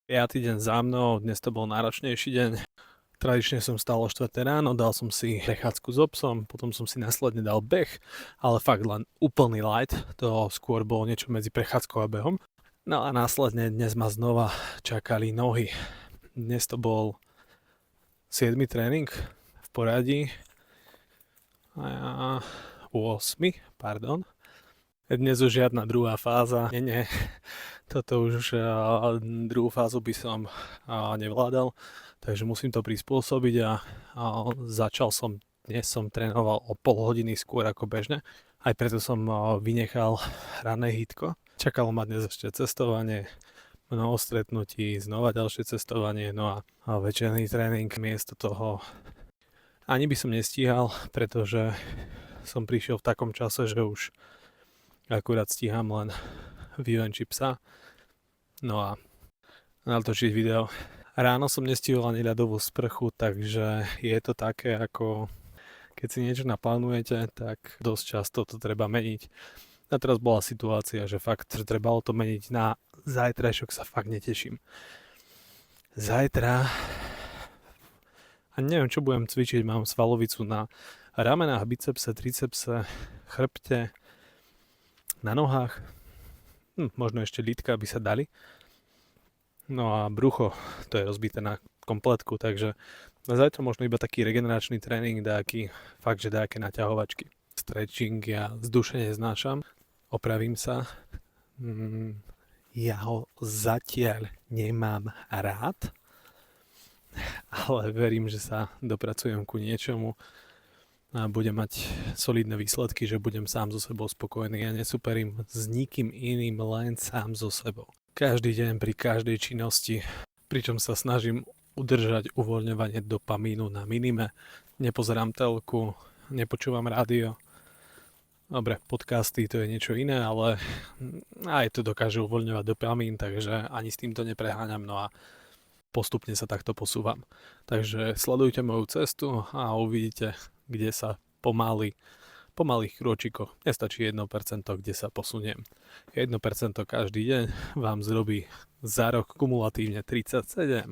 5. deň za mnou, dnes to bol náročnejší deň. Tradične som stál o 4 ráno, dal som si prechádzku s obsom, potom som si následne dal beh, ale fakt len úplný light, to skôr bolo niečo medzi prechádzkou a behom. No a následne dnes ma znova čakali nohy. Dnes to bol 7. tréning v poradí a 8. pardon. Dnes už žiadna druhá fáza. Nie. Toto už druhú fázu by som nevládal, takže musím to prispôsobiť a dnes som trénoval o pol hodiny skôr ako bežne. Aj preto som vynechal rané hitko. Čakalo ma dnes ešte cestovanie, mnoho stretnutí, znova ďalšie cestovanie, no a večerný tréning. Miesto toho ani by som nestíhal, pretože som prišiel v takom čase, že už akurát stíham len vyvenčiť psa. No a natočiť video. Ráno som nestihol ani ľadovú sprchu, takže je to také ako keď si niečo naplánujete, tak dosť často to treba meniť. A teraz bola situácia, že fakt trebalo to meniť na zajtrajšok, sa fakt neteším. Zajtra a neviem, čo budem cvičiť, mám svalovicu na ramenách, bicepse, tricepse, chrbte, na nohách, možno ešte lítka by sa dali. No a brucho, to je rozbité na kompletku, takže zajtra možno iba taký regeneračný tréning, fakt, že dáke naťahovačky. Stretching ja z duše neznášam, opravím sa. Ja ho zatiaľ nemám rád, ale verím, že sa dopracujem ku niečomu a budem mať solidné výsledky, že budem sám so sebou spokojný. Ja nesuperím s nikým iným, len sám so sebou. Každý deň pri každej činnosti, pričom sa snažím udržať uvoľňovanie dopamínu na minime. Nepozerám telku, nepočúvam rádio. Dobre, podcasty to je niečo iné, ale aj to dokáže uvoľňovať dopamín, takže ani s týmto nepreháňam, no a postupne sa takto posúvam. Takže sledujte moju cestu a uvidíte, kde sa po malých krôčikoch, nestačí 1%, kde sa posuniem. 1% každý deň vám zrobí za rok kumulatívne 37.